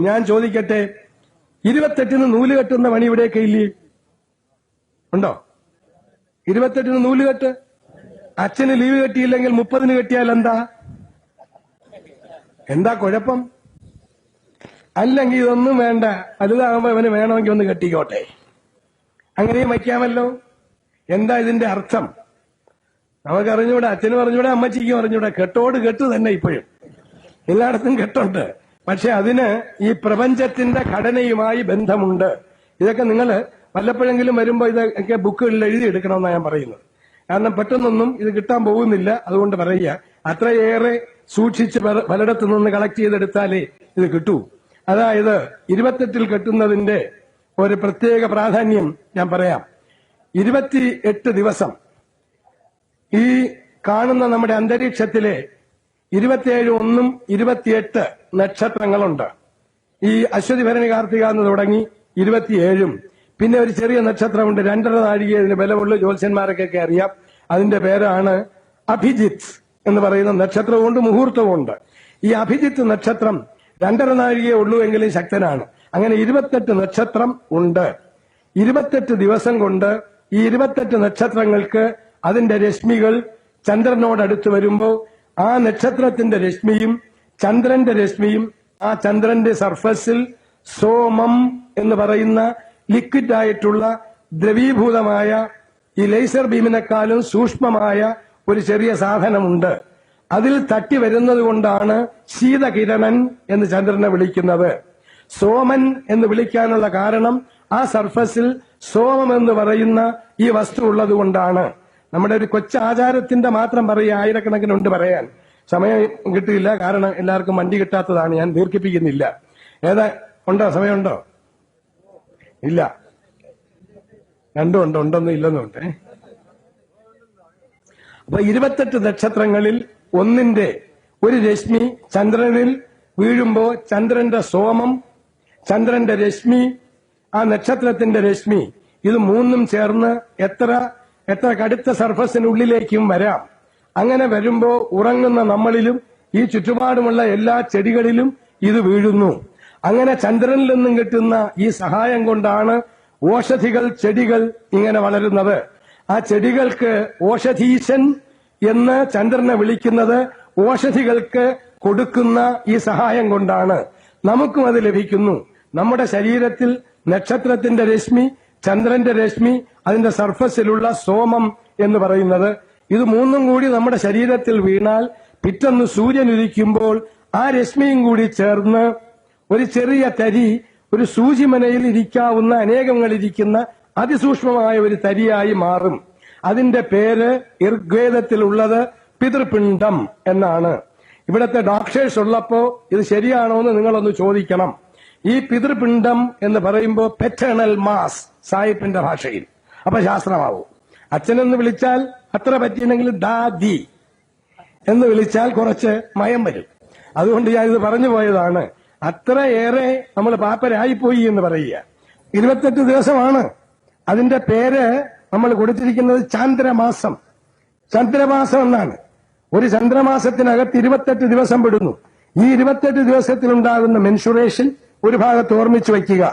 ഞാൻ ചോദിക്കട്ടെ, 28-ന് നൂല് കെട്ടുന്ന പണി ഇവിടെയൊക്കെ ഇല്ലേ? ഉണ്ടോ? 28-ന് നൂല് കെട്ട്. അച്ഛന് ലീവ് കെട്ടിയില്ലെങ്കിൽ 30-ന് കെട്ടിയാൽ എന്താ കുഴപ്പം? അല്ലെങ്കിൽ ഇതൊന്നും വേണ്ട, വലുതാകുമ്പോ അവന് വേണമെങ്കിൽ ഒന്ന് കെട്ടിക്കോട്ടെ, അങ്ങനെയും വയ്ക്കാമല്ലോ. എന്താ ഇതിന്റെ അർത്ഥം? നമുക്കറിഞ്ഞൂടെ, അച്ഛനും അറിഞ്ഞൂടെ, അമ്മച്ചിക്കും അറിഞ്ഞൂടെ. കെട്ടോട് കെട്ട് തന്നെ ഇപ്പോഴും എല്ലായിടത്തും കെട്ടുണ്ട്. പക്ഷെ അതിന് ഈ പ്രപഞ്ചത്തിന്റെ ഘടനയുമായി ബന്ധമുണ്ട്. ഇതൊക്കെ നിങ്ങൾ വല്ലപ്പോഴെങ്കിലും വരുമ്പോ ഇതൊക്കെ ബുക്കുകളിൽ എഴുതിയെടുക്കണമെന്നാണ് ഞാൻ പറയുന്നത്. കാരണം പെട്ടെന്നൊന്നും ഇത് കിട്ടാൻ പോകുന്നില്ല. അതുകൊണ്ട് പറയുക, അത്രയേറെ സൂക്ഷിച്ച് പലയിടത്തു നിന്ന് കളക്ട് ചെയ്തെടുത്താലേ ഇത് കിട്ടൂ. അതായത് 28-ൽ കെട്ടുന്നതിന്റെ ഒരു പ്രത്യേക പ്രാധാന്യം ഞാൻ പറയാം. 28 ദിവസം ഈ കാണുന്ന നമ്മുടെ അന്തരീക്ഷത്തിലെ 27 1 28 നക്ഷത്രങ്ങളുണ്ട്. ഈ അശ്വതി ഭരണി കാർത്തിക എന്ന് തുടങ്ങി 27-ഉം പിന്നെ ഒരു ചെറിയ നക്ഷത്രമുണ്ട്, 2.5 നാഴിക ഇതിന് ബലമുള്ള ജ്യോത്സ്യന്മാർക്കൊക്കെ അറിയാം. അതിന്റെ പേരാണ് അഭിജിത്ത് എന്ന് പറയുന്ന നക്ഷത്രമുണ്ട്, മുഹൂർത്തവുമുണ്ട്. ഈ അഭിജിത്ത് നക്ഷത്രം 2.5 നാഴികയെ ഉള്ളൂ എങ്കിലും ശക്തനാണ്. അങ്ങനെ 28 നക്ഷത്രം ഉണ്ട്. 28 ദിവസം കൊണ്ട് ഈ 28 നക്ഷത്രങ്ങൾക്ക് അതിന്റെ രശ്മികൾ ചന്ദ്രനോടടുത്ത് വരുമ്പോൾ ആ നക്ഷത്രത്തിന്റെ രശ്മിയും ചന്ദ്രന്റെ രശ്മിയും ആ ചന്ദ്രന്റെ സർഫസിൽ സോമം എന്ന് പറയുന്ന ലിക്വിഡ് ആയിട്ടുള്ള ദ്രവീഭൂതമായ ഈ ലേസർ ബീമിനെക്കാളും സൂക്ഷ്മമായ ഒരു ചെറിയ സാധനമുണ്ട്. അതിൽ തട്ടി വരുന്നത് കൊണ്ടാണ് ശീതകിരണൻ എന്ന് ചന്ദ്രനെ വിളിക്കുന്നത്. സോമൻ എന്ന് വിളിക്കാനുള്ള കാരണം ആ സർഫസിൽ സോമം എന്ന് പറയുന്ന ഈ വസ്തു ഉള്ളത് കൊണ്ടാണ്. നമ്മുടെ ഒരു കൊച്ചാചാരത്തിന്റെ മാത്രം പറയുക, ആയിരക്കണക്കിനുണ്ട് പറയാൻ, സമയം കിട്ടിയില്ല. കാരണം എല്ലാവർക്കും വണ്ടി കിട്ടാത്തതാണ്, ഞാൻ ദീർഘിപ്പിക്കുന്നില്ല. ഉണ്ടോ? സമയമുണ്ടോ? ഇല്ല, രണ്ടും ഉണ്ട്, ഉണ്ടെന്നും ഇല്ലെന്നുണ്ട്. അപ്പൊ 28 നക്ഷത്രങ്ങളിൽ ഒന്നിന്റെ ഒരു രശ്മി ചന്ദ്രനിൽ വീഴുമ്പോ ചന്ദ്രന്റെ സോമം, ചന്ദ്രന്റെ രശ്മി, ആ നക്ഷത്രത്തിന്റെ രശ്മി, ഇത് മൂന്നും ചേർന്ന് എത്ര കടുത്ത സർഫസിനുള്ളിലേക്കും വരാം. അങ്ങനെ വരുമ്പോ ഉറങ്ങുന്ന നമ്മളിലും ഈ ചുറ്റുപാടുമുള്ള എല്ലാ ചെടികളിലും ഇത് വീഴുന്നു. അങ്ങനെ ചന്ദ്രനിൽ നിന്നും കിട്ടുന്ന ഈ സഹായം കൊണ്ടാണ് ഓഷധികൾ, ചെടികൾ ഇങ്ങനെ വളരുന്നത്. ആ ചെടികൾക്ക് ഓഷധീശൻ എന്ന് ചന്ദ്രനെ വിളിക്കുന്നത് ഓഷധികൾക്ക് കൊടുക്കുന്ന ഈ സഹായം കൊണ്ടാണ്. നമുക്കും അത് ലഭിക്കുന്നു. നമ്മുടെ ശരീരത്തിൽ നക്ഷത്രത്തിന്റെ രശ്മി, ചന്ദ്രന്റെ രശ്മി, അതിന്റെ സർഫസിലുള്ള സോമം എന്ന് പറയുന്നത്, ഇത് മൂന്നും കൂടി നമ്മുടെ ശരീരത്തിൽ വീണാൽ പിറ്റന്ന് സൂര്യൻ ഉദിക്കുമ്പോൾ ആ രശ്മിയും കൂടി ചേർന്ന് ഒരു ചെറിയ തരി, ഒരു സൂചിമനയിൽ ഇരിക്കാവുന്ന അനേകങ്ങൾ ഇരിക്കുന്ന അതിസൂക്ഷ്മമായ ഒരു തരിയായി മാറും. അതിന്റെ പേര് ഋഗ്വേദത്തിലുള്ളത് പിതൃപിണ്ഡം എന്നാണ്. ഇവിടത്തെ ഡോക്ടേഴ്സ് ഉള്ളപ്പോ ഇത് ശരിയാണോ എന്ന് നിങ്ങളൊന്ന് ചോദിക്കണം. ഈ പിതൃപിണ്ഡം എന്ന് പറയുമ്പോൾ പെറ്റേണൽ മാസ് സായിപ്പിന്റെ ഭാഷയിൽ, അപ്പൊ ശാസ്ത്രമാവും. അച്ഛനെന്ന് വിളിച്ചാൽ അത്ര പറ്റിയില്ലെങ്കിൽ ദാദി എന്ന് വിളിച്ചാൽ കുറച്ച് മയം വരും. അതുകൊണ്ട് ഞാനിത് പറഞ്ഞു പോയതാണ്. അത്രയേറെ നമ്മൾ പാപ്പരായിപ്പോയി എന്ന് പറയുക. 28 ദിവസമാണ്. അതിന്റെ പേര് നമ്മൾ കൊടുത്തിരിക്കുന്നത് ചാന്ദ്രമാസം. ചന്ദ്രമാസം എന്നാണ്. ഒരു ചന്ദ്രമാസത്തിനകത്ത് 28 ദിവസം പെടുന്നു. ഈ 28 ദിവസത്തിലുണ്ടാകുന്ന മെൻസുറേഷൻ ഒരു ഭാഗത്ത് ഓർമ്മിച്ചു വയ്ക്കുക.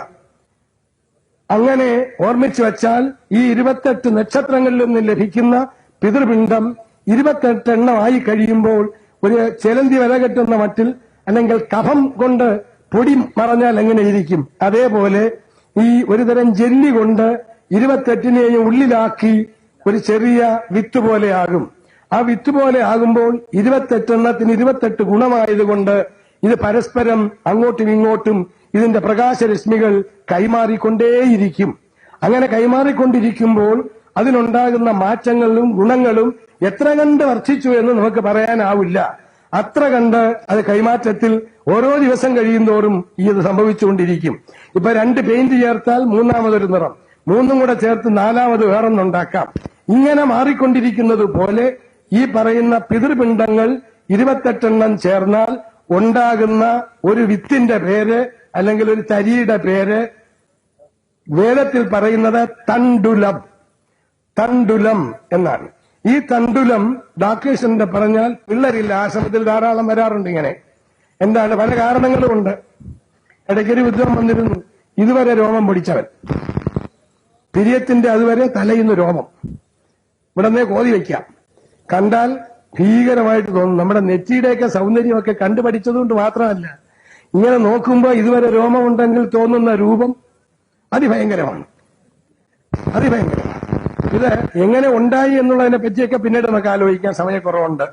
അങ്ങനെ ഓർമ്മിച്ചു വച്ചാൽ ഈ 28 നക്ഷത്രങ്ങളിൽ നിന്ന് ലഭിക്കുന്ന പിതൃപിണ്ഡം 28 എണ്ണമായി കഴിയുമ്പോൾ ഒരു ചെലന്തി വില കെട്ടുന്ന മട്ടിൽ, അല്ലെങ്കിൽ കഫം കൊണ്ട് പൊടി മറഞ്ഞാൽ എങ്ങനെ ഇരിക്കും, അതേപോലെ ഈ ഒരുതരം ജെല്ലി കൊണ്ട് 28നെയും ഉള്ളിലാക്കി ഒരു ചെറിയ വിത്ത് പോലെയാകും. ആ വിത്ത് പോലെ ആകുമ്പോൾ 28 എണ്ണത്തിന് 28 ഗുണമായതുകൊണ്ട് ഇത് പരസ്പരം അങ്ങോട്ടും ഇങ്ങോട്ടും ഇതിന്റെ പ്രകാശരശ്മികൾ കൈമാറിക്കൊണ്ടേയിരിക്കും. അങ്ങനെ കൈമാറിക്കൊണ്ടിരിക്കുമ്പോൾ അതിനുണ്ടാകുന്ന മാറ്റങ്ങളും ഗുണങ്ങളും എത്ര കണ്ട് വർദ്ധിച്ചു എന്ന് നമുക്ക് പറയാനാവില്ല. അത്ര കണ്ട് അത് കൈമാറ്റത്തിൽ ഓരോ ദിവസം കഴിയുന്തോറും ഇത് സംഭവിച്ചുകൊണ്ടിരിക്കും. ഇപ്പൊ 2 പെയിന്റ് ചേർത്താൽ മൂന്നാമതൊരു നിറം, 3 കൂടെ ചേർത്ത് 4ാമത് വേറൊന്നുണ്ടാക്കാം. ഇങ്ങനെ മാറിക്കൊണ്ടിരിക്കുന്നത് പോലെ ഈ പറയുന്ന പിതൃപിണ്ഡങ്ങൾ 28 എണ്ണം ചേർന്നാൽ ഉണ്ടാകുന്ന ഒരു വിത്തിന്റെ പേര്, അല്ലെങ്കിൽ ഒരു തരിയുടെ പേര് വേദത്തിൽ പറയുന്നത് തണ്ടുലം. തണ്ടുലം എന്നാണ്. ഈ തണ്ടുലം ഡോക്ടേഴ്സിന്റെ പറഞ്ഞാൽ പിള്ളേരില്ല, ആശ്രമത്തിൽ ധാരാളം വരാറുണ്ട്. ഇങ്ങനെ എന്താണ്, പല കാരണങ്ങളുമുണ്ട്. ഇടയ്ക്കൊരു വിദ്വാൻ വന്നിരുന്നു, ഇതുവരെ രോമം പൊടിച്ചവൻ, പിരിയത്തിന്റെ അതുവരെ തലയുന്ന രോമം ഇവിടെ കോതി വയ്ക്കാം. കണ്ടാൽ ഭീകരമായിട്ട് തോന്നും. നമ്മുടെ നെറ്റിയുടെയൊക്കെ സൗന്ദര്യമൊക്കെ കണ്ടുപഠിച്ചതുകൊണ്ട് മാത്രമല്ല, ഇങ്ങനെ നോക്കുമ്പോൾ ഇതുവരെ രോമമുണ്ടെങ്കിൽ തോന്നുന്ന രൂപം അതിഭയങ്കരമാണ്, അതിഭയങ്കരമാണ്. ഇത് എങ്ങനെ ഉണ്ടായി എന്നുള്ളതിനെ പറ്റിയൊക്കെ പിന്നീട് നമുക്ക് ആലോചിക്കാൻ സമയക്കുറവുണ്ട്.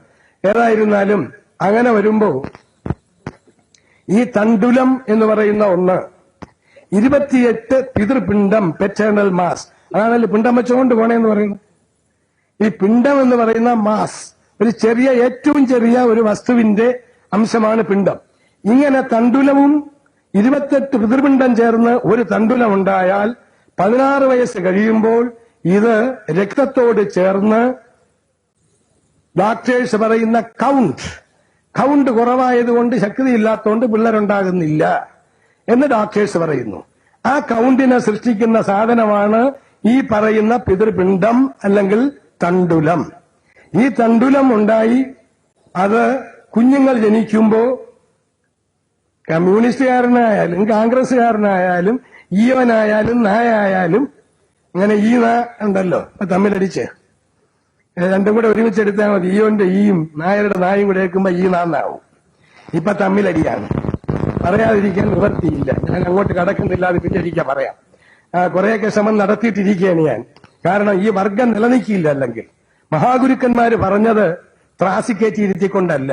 ഏതായിരുന്നാലും അങ്ങനെ വരുമ്പോ ഈ തണ്ടുലം എന്ന് പറയുന്ന ഒന്ന് 28 പിതൃപിണ്ഡം പെറ്റേണൽ മാസ്, അതാണല്ലോ പിണ്ഡം വെച്ചുകൊണ്ട് പോണേന്ന് പറയുന്നത്. ഈ പിണ്ഡം എന്ന് പറയുന്ന മാസ് ഒരു ചെറിയ, ഏറ്റവും ചെറിയ ഒരു വസ്തുവിന്റെ അംശമാണ് പിണ്ഡം. ഇങ്ങനെ തണ്ടുലവും 28 പിതൃപിണ്ഡം ചേർന്ന് ഒരു തണ്ടുലം ഉണ്ടായാൽ 16 വയസ്സ് കഴിയുമ്പോൾ ഇത് രക്തത്തോട് ചേർന്ന് ഡോക്ടേഴ്സ് പറയുന്ന കൗണ്ട് കുറവായതുകൊണ്ട്, ശക്തിയില്ലാത്തതുകൊണ്ട് പിള്ളേരുണ്ടാകുന്നില്ല എന്ന് ഡോക്ടേഴ്സ് പറയുന്നു. ആ കൗണ്ടിനെ സൃഷ്ടിക്കുന്ന സാധനമാണ് ഈ പറയുന്ന പിതൃപിണ്ഡം അല്ലെങ്കിൽ തണ്ടുലം. ഈ തണ്ടുലം ഉണ്ടായി അത് കുഞ്ഞുങ്ങൾ ജനിക്കുമ്പോ കമ്മ്യൂണിസ്റ്റുകാരനായാലും കോൺഗ്രസ്സുകാരനായാലും ഈവനായാലും നായായാലും, അങ്ങനെ ഈ നാ ഉണ്ടല്ലോ തമ്മിലടിച്ച് രണ്ടും കൂടെ ഒരുമിച്ചെടുത്താൽ മതി. ഈയോന്റെ ഈയും നായരുടെ നായും കൂടെ കേൾക്കുമ്പോ ഈ നാന്നാവും. ഇപ്പൊ തമ്മിലടിയാണ്, പറയാതിരിക്കാൻ നിവർത്തിയില്ല. ഞാൻ അങ്ങോട്ട് കടക്കുന്നില്ല, അത് പിന്നൊരിക്കൽ പറയാം. കുറെയൊക്കെ ശ്രമം നടത്തിയിട്ടിരിക്കുകയാണ് ഞാൻ. കാരണം ഈ വർഗം നിലനിൽക്കില്ല. അല്ലെങ്കിൽ മഹാഗുരുക്കന്മാര് പറഞ്ഞത് ത്രാസിക്കേറ്റി ഇരുത്തിക്കൊണ്ടല്ല,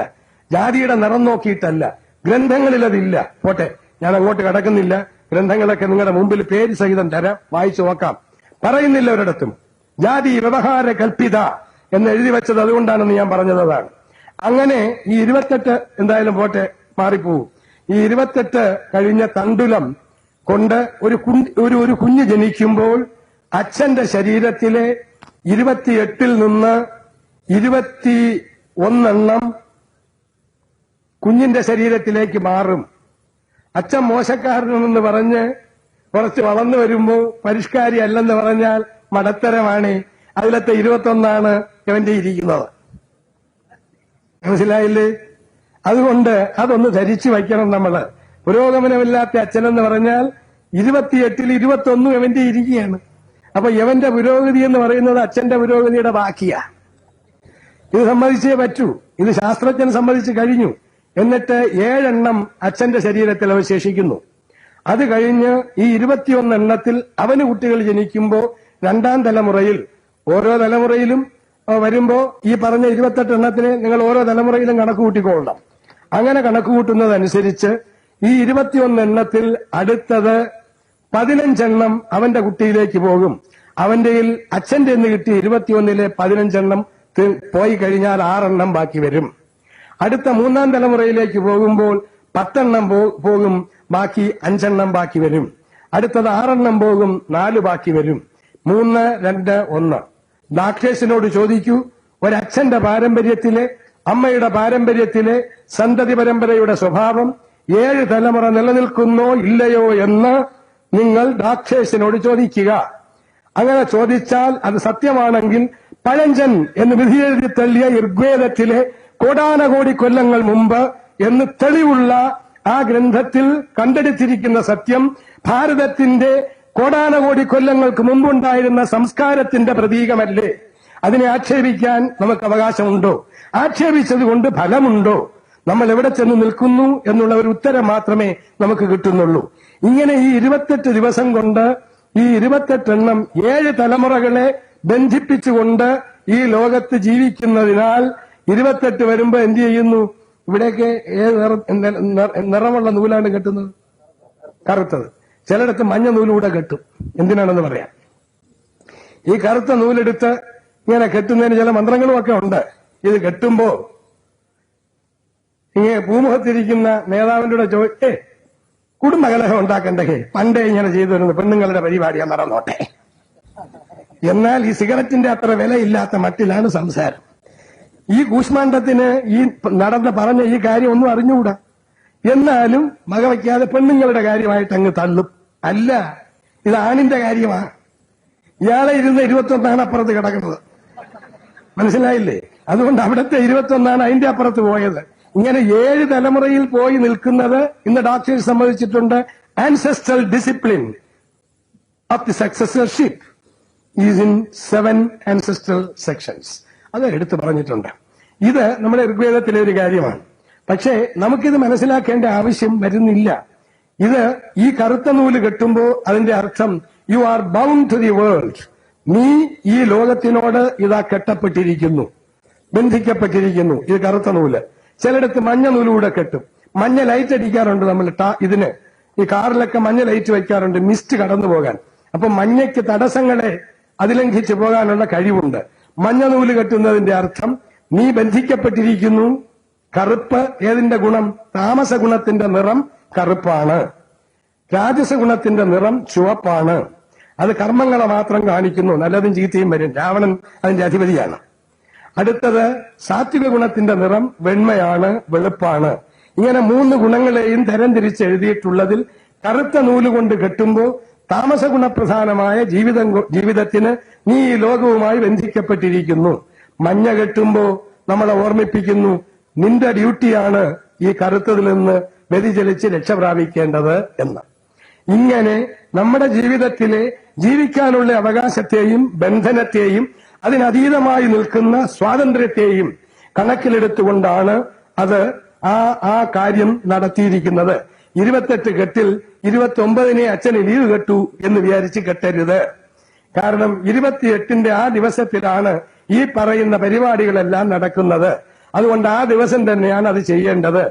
ജാതിയുടെ നിറം നോക്കിയിട്ടല്ല, ഗ്രന്ഥങ്ങളിൽ അതില്ല. പോട്ടെ, ഞാൻ അങ്ങോട്ട് കടക്കുന്നില്ല. ഗ്രന്ഥങ്ങളൊക്കെ നിങ്ങളുടെ മുമ്പിൽ പേര് സഹിതം തരാം, വായിച്ചു നോക്കാം. പറയുന്നില്ല ഒരിടത്തും ജാതി വ്യവഹാര കൽപ്പിത എന്ന് എഴുതി വെച്ചത് അതുകൊണ്ടാണെന്ന് ഞാൻ പറഞ്ഞതാണ്. അങ്ങനെ ഈ 28 എന്തായാലും പോട്ടെ, മാറിപ്പോവും. ഈ 28 കഴിഞ്ഞ തണ്ടുലം കൊണ്ട് ഒരു കുഞ്ഞ് ജനിക്കുമ്പോൾ അച്ഛന്റെ ശരീരത്തിലെ 28ൽ നിന്ന് 21 കുഞ്ഞിന്റെ ശരീരത്തിലേക്ക് മാറും. അച്ഛൻ മോശക്കാരനെന്ന് പറഞ്ഞ് കുറച്ച് വളർന്നു വരുമ്പോ പരിഷ്കാരി അല്ലെന്ന് പറഞ്ഞാൽ മടത്തരമാണ്. അതിലത്തെ 21 ഇവന്റെ ഇരിക്കുന്നത്. മനസ്സിലായില്ലേ? അതുകൊണ്ട് അതൊന്ന് ധരിച്ചു വയ്ക്കണം നമ്മള്. പുരോഗമനമില്ലാത്ത അച്ഛനെന്ന് പറഞ്ഞാൽ 28ൽ 21 ഇവന്റെ ഇരിക്കുകയാണ്. അപ്പൊ ഇവന്റെ പുരോഗതി എന്ന് പറയുന്നത് അച്ഛന്റെ പുരോഗതിയുടെ ബാക്കിയാ. ഇത് സമ്മതിച്ചേ പറ്റൂ. ഇത് ശാസ്ത്രജ്ഞൻ സമ്മതിച്ചു കഴിഞ്ഞു. എന്നിട്ട് 7 അച്ഛന്റെ ശരീരത്തിൽ അവശേഷിക്കുന്നു. അത് കഴിഞ്ഞ് ഈ 21 അവന് കുട്ടികൾ ജനിക്കുമ്പോ രണ്ടാം തലമുറയിൽ, ഓരോ തലമുറയിലും വരുമ്പോ ഈ പറഞ്ഞ 28 നിങ്ങൾ ഓരോ തലമുറയിലും കണക്ക് കൂട്ടിക്കൊള്ളണം. അങ്ങനെ കണക്ക് കൂട്ടുന്നതനുസരിച്ച് ഈ 21 അടുത്തത് 15 അവന്റെ കുട്ടിയിലേക്ക് പോകും. അവന്റെ അച്ഛന്റെ എന്ന് കിട്ടിയ 21 15 പോയി കഴിഞ്ഞാൽ 6 ബാക്കി വരും. അടുത്ത 3-ാം തലമുറയിലേക്ക് പോകുമ്പോൾ 10 പോകും, ബാക്കി 5 ബാക്കി വരും. അടുത്തത് 6 പോകും, 4 ബാക്കി വരും. 3, 2, 1. ഡാക്ടേഴ്സിനോട് ചോദിക്കൂ, ഒരച്ഛന്റെ പാരമ്പര്യത്തിലെ, അമ്മയുടെ പാരമ്പര്യത്തിലെ സന്തതി പരമ്പരയുടെ സ്വഭാവം 7 തലമുറ നിലനിൽക്കുന്നോ ഇല്ലയോ എന്ന് നിങ്ങൾ ഡാക്ടേഴ്സിനോട് ചോദിക്കുക. അങ്ങനെ ചോദിച്ചാൽ അത് സത്യമാണെങ്കിൽ പഴഞ്ചൻ എന്ന് വിധിയെഴുതി തള്ളിയ ഋഗ്വേദത്തിലെ കോടാനകോടി കൊല്ലങ്ങൾ മുമ്പ് എന്ന് തെളിവുള്ള ആ ഗ്രന്ഥത്തിൽ കണ്ടെടുത്തിരിക്കുന്ന സത്യം ഭാരതത്തിന്റെ കോടാനകോടി കൊല്ലങ്ങൾക്ക് മുമ്പുണ്ടായിരുന്ന സംസ്കാരത്തിന്റെ പ്രതീകമല്ലേ? അതിനെ ആക്ഷേപിക്കാൻ നമുക്ക് അവകാശമുണ്ടോ? ആക്ഷേപിച്ചത് കൊണ്ട് ഫലമുണ്ടോ? നമ്മൾ എവിടെ ചെന്ന് നിൽക്കുന്നു എന്നുള്ള ഒരു ഉത്തരം മാത്രമേ നമുക്ക് കിട്ടുന്നുള്ളൂ. ഇങ്ങനെ ഈ 28 ദിവസം കൊണ്ട് ഈ 28 7 തലമുറകളെ ബന്ധിപ്പിച്ചുകൊണ്ട് ഈ ലോകത്ത് ജീവിക്കുന്നതിനാൽ 28 വരുമ്പോ എന്ത് ചെയ്യുന്നു? ഇവിടെയൊക്കെ ഏത് നിറമുള്ള നൂലാണ് കെട്ടുന്നത്? കറുത്തത്. ചിലയിടത്ത് മഞ്ഞ നൂലുകൂടെ കെട്ടും. എന്തിനാണെന്ന് പറയാം. ഈ കറുത്ത നൂലെടുത്ത് ഇങ്ങനെ കെട്ടുന്നതിന് ചില മന്ത്രങ്ങളും ഒക്കെ ഉണ്ട്. ഇത് കെട്ടുമ്പോ ഇങ്ങനെ ഭൂമുഖത്തിരിക്കുന്ന നേതാവിന്റെ കൂടെ കുടുംബകലഹം ഉണ്ടാക്കണ്ടേ, പണ്ടേ ഇങ്ങനെ ചെയ്തു വരുന്നത് പെണ്ണുങ്ങളുടെ പരിപാടിയാ, മറന്നോട്ടെ. എന്നാൽ ഈ സിഗരറ്റിന്റെ അത്ര വിലയില്ലാത്ത മട്ടിലാണ് സംസാരം. ഈ കൂശ്മാണ്ഡത്തിന് ഈ പറഞ്ഞ ഈ കാര്യം ഒന്നും അറിഞ്ഞുകൂടാ. എന്നാലും വകവയ്ക്കാതെ പെണ്ണുങ്ങളുടെ കാര്യമായിട്ട് അങ്ങ് തള്ളും. അല്ല, ഇത് ആണിന്റെ കാര്യമാണ്. ഇയാളെ 21 അപ്പുറത്ത് കിടക്കുന്നത്. മനസ്സിലായില്ലേ? അതുകൊണ്ട് അവിടുത്തെ 21 അതിന്റെ അപ്പുറത്ത് പോയത്. ഇങ്ങനെ 7 തലമുറയിൽ പോയി നിൽക്കുന്നത് ഇന്ന് ഡോക്ടേഴ്സ് സമ്മതിച്ചിട്ടുണ്ട്. Ancestral discipline of the successorship is in 7 ancestral sections. അത് എടുത്തു പറഞ്ഞിട്ടുണ്ട്. ഇത് നമ്മുടെ ഋഗ്വേദത്തിലെ ഒരു കാര്യമാണ്. പക്ഷേ നമുക്കിത് മനസ്സിലാക്കേണ്ട ആവശ്യം വരുന്നില്ല. ഇത് ഈ കറുത്ത നൂല് കെട്ടുമ്പോൾ അതിന്റെ അർത്ഥം you are bound to the world. നീ ഈ ലോകത്തിനോട് ഇതാ കെട്ടപ്പെട്ടിരിക്കുന്നു, ബന്ധിക്കപ്പെട്ടിരിക്കുന്നു. ഇത് കറുത്ത നൂല്. ചിലയിടത്ത് മഞ്ഞ നൂലുകൂടെ കെട്ടും. മഞ്ഞ ലൈറ്റ് അടിക്കാറുണ്ട് നമ്മൾ ഇതിന്. ഈ കാറിലൊക്കെ മഞ്ഞ ലൈറ്റ് വയ്ക്കാറുണ്ട് മിസ്റ്റ് കടന്നു പോകാൻ. അപ്പൊ മഞ്ഞയ്ക്ക് തടസ്സങ്ങളെ അതിലംഘിച്ചു പോകാനുള്ള കഴിവുണ്ട്. മഞ്ഞ നൂല് കെട്ടുന്നതിന്റെ അർത്ഥം നീ ബന്ധിക്കപ്പെട്ടിരിക്കുന്നു. കറുപ്പ് ഏതിന്റെ ഗുണം? താമസ ഗുണത്തിന്റെ നിറം കറുപ്പാണ്. രാജസ ഗുണത്തിന്റെ നിറം ചുവപ്പാണ്. അത് കർമ്മങ്ങളെ മാത്രം കാണിക്കുന്നു. നല്ലതും ചീത്തയും വരും. രാവണൻ അതിന്റെ അധിപതിയാണ്. അടുത്തത് സാത്വിക ഗുണത്തിന്റെ നിറം വെണ്മയാണ്, വെളുപ്പാണ്. ഇങ്ങനെ 3 ഗുണങ്ങളെയും തരംതിരിച്ച് എഴുതിയിട്ടുള്ളതിൽ കറുത്ത നൂലുകൊണ്ട് കെട്ടുമ്പോൾ താമസ ഗുണപ്രധാനമായ ജീവിതത്തിന് നീ ഈ ലോകവുമായി ബന്ധിക്കപ്പെട്ടിരിക്കുന്നു. മഞ്ഞ കെട്ടുമ്പോ നമ്മളെ ഓർമ്മിപ്പിക്കുന്നു നിന്റെ ഡ്യൂട്ടിയാണ് ഈ കറുത്തതിൽ നിന്ന് വ്യതിചലിച്ച് രക്ഷപ്രാപിക്കേണ്ടത് എന്ന്. ഇങ്ങനെ നമ്മുടെ ജീവിതത്തിലെ ജീവിക്കാനുള്ള അവകാശത്തെയും ബന്ധനത്തെയും അതിനതീതമായി നിൽക്കുന്ന സ്വാതന്ത്ര്യത്തെയും കണക്കിലെടുത്തുകൊണ്ടാണ് അത് ആ കാര്യം നടത്തിയിരിക്കുന്നത്. 28 കെട്ടിൽ 29 അച്ഛന് ലീവ് കെട്ടു എന്ന് വിചാരിച്ച് കെട്ടരുത്. കാരണം 28 ആ ദിവസത്തിലാണ് ഈ പറയുന്ന പരിപാടികളെല്ലാം നടക്കുന്നത്. അതുകൊണ്ട് ആ ദിവസം തന്നെയാണ് അത് ചെയ്യേണ്ടത്.